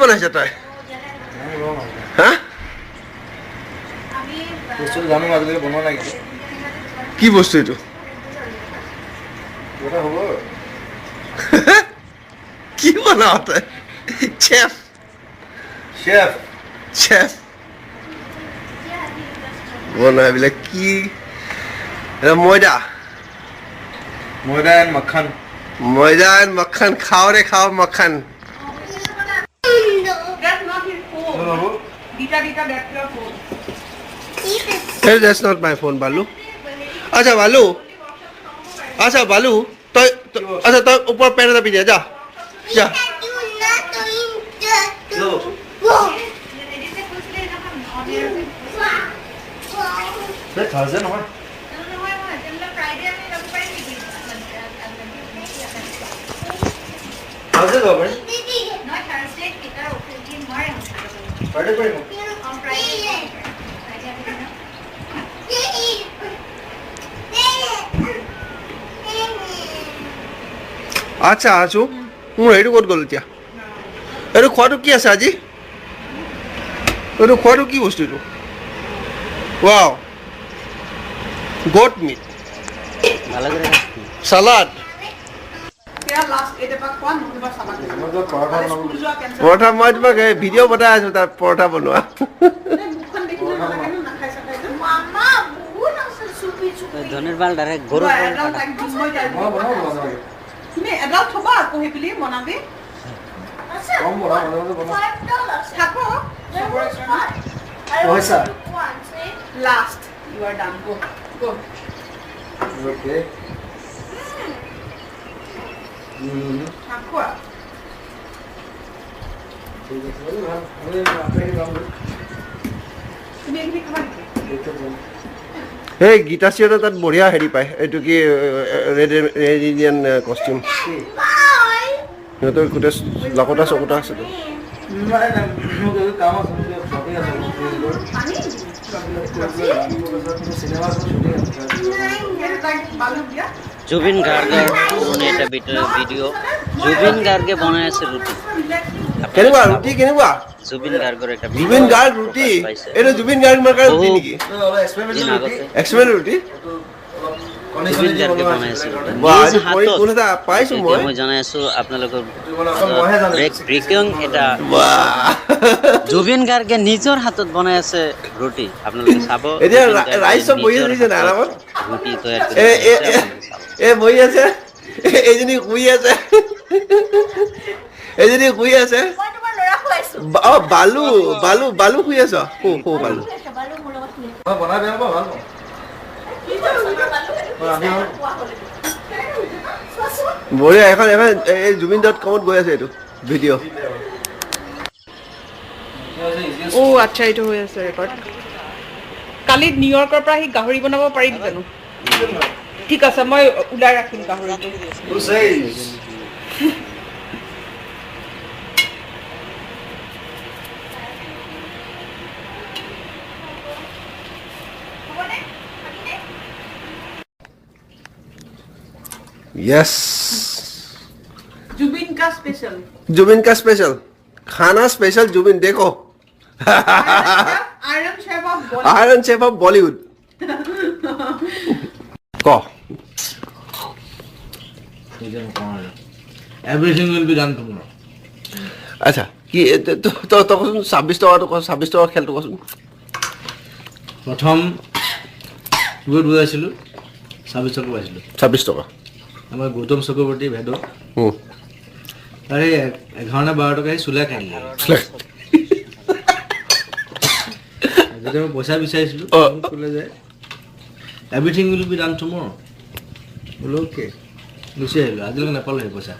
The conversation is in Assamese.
বনাইছ তই হা বস্তু জানো আজিলৈকে বনোৱা নাই কিন্তু কি বস্তু এইটো এটা হ'ব কি বনাও তই চেফ শেফ চেফ বনা এইবিলাক কি এটা ময়দা ময়দা এণ্ড মাখন ময়দা এণ্ড মাখন খাও ৰে খাও মাখন That's not his phone. হ'ব Dita, that's your phone. Hey, that's not my phone, Balu. अच्छा बालू अच्छा बालू तो अच्छा तो ऊपर पैर दबी जा जा जा থাৰ্ছডে নহয় থাৰ্ছডে যাব পাৰি ফ্ৰাইডে পাৰিম আচ্ছা আছো মোৰ হেৰিটো ক'ত গ'ল এতিয়া এইটো খোৱাটো কি আছে আজি এইটো খোৱাটো কি বস্তু এইটো ৱাও গোট মিট চালাড পৰঠা মই তোমাক ভিডিঅ' পঠাই আছোঁ তাৰ পৰঠা বনোৱা ধনিৰ পাল ডাইৰেক্ট গৰু তুমি এডাল থবা আকৌ সেইবুলি বনাবি কম বনাওঁ মাজে মাজে বনাওঁ থাকো পইচা লাষ্ট ইউ আৰ ডান গো গো অ'কে থাকো ঠিক আছে ভাল আমি আটাইখিনি যাম তুমি এইখিনি খাবা নেকি এই গীতাশ্ৰীহঁতে তাত বঢ়িয়া হেৰি পায় এইটো কি ৰেড ইণ্ডিয়ান কষ্টিউম সিহঁতৰ গোটেই লাকতা চকতা আছে তো কাম আছে শ্বপিং আছে চিনেমা বালু দিয়া জুবিন গাৰ্গৰ মানে এটা ভিডিঅ' জুবিন গাৰ্গে বনাই আছে ৰুটি কেনেকুৱা ৰুটি কেনেকুৱা জুবিন গাৰ্গৰ এটা জুবিন গাৰ্গ ৰুটি এইটো জুবিন গাৰ্গ মাৰ্কাৰ ৰুটি নেকি এক্সপেৰিমেণ্ট ৰুটি জুবিন গাৰ্গে বনাই আছে কোন এটা পাইছো মই মই জনাই আছো আপোনালোকৰ ব্ৰেকিং এটা জুবিন গাৰ্গে নিজৰ হাতত বনাই আছে ৰুটি আপোনালোকে চাব এতিয়া ৰাইজ চব বহি আছে না আৰামত ৰুটি তৈয়াৰ এই বহি আছে এইজনী শুই আছে এইজনী শুই আছে অ বালু বালু বালু শুই আছ বালু বনাই বেয়া পাওঁ ভাল বঢ়িয়া এখন এই jubin.com গৈ আছে এইটো ভিডিঅ' ও আচ্ছা এইটো হৈ আছে ৰেকৰ্ড কালি নিউয়ৰ্কৰ পৰা আহি গাহৰি বনাব পাৰিবি জানো ঠিক আছে মই ওলাই ৰাখিম গাহৰিটো यस जुबिन का स्पेशल जुबिन का स्पेशल खाना स्पेशल जुबिन देखो iron chef iron chef off off Bollywood को everything will be done tomorrow আচ্ছা কি তো তো কোন 26 টকা তো 26 টকা খেলটো কোন প্ৰথম গুড বুজাইছিলো 26 টকা পাইছিলো 26 টকা আমাৰ গৌতম চক্ৰৱৰ্তী ভেদো আৰে 11 না 12 টাকায় চুলা খাইলে যেটা পয়সা বিচাৰিছিলো কলে যায় এভৰিথিং উইল বি ডান টুমৰো বলো ওকে গুচি আহিলো আজিলৈকে নাপালো সেই পইচা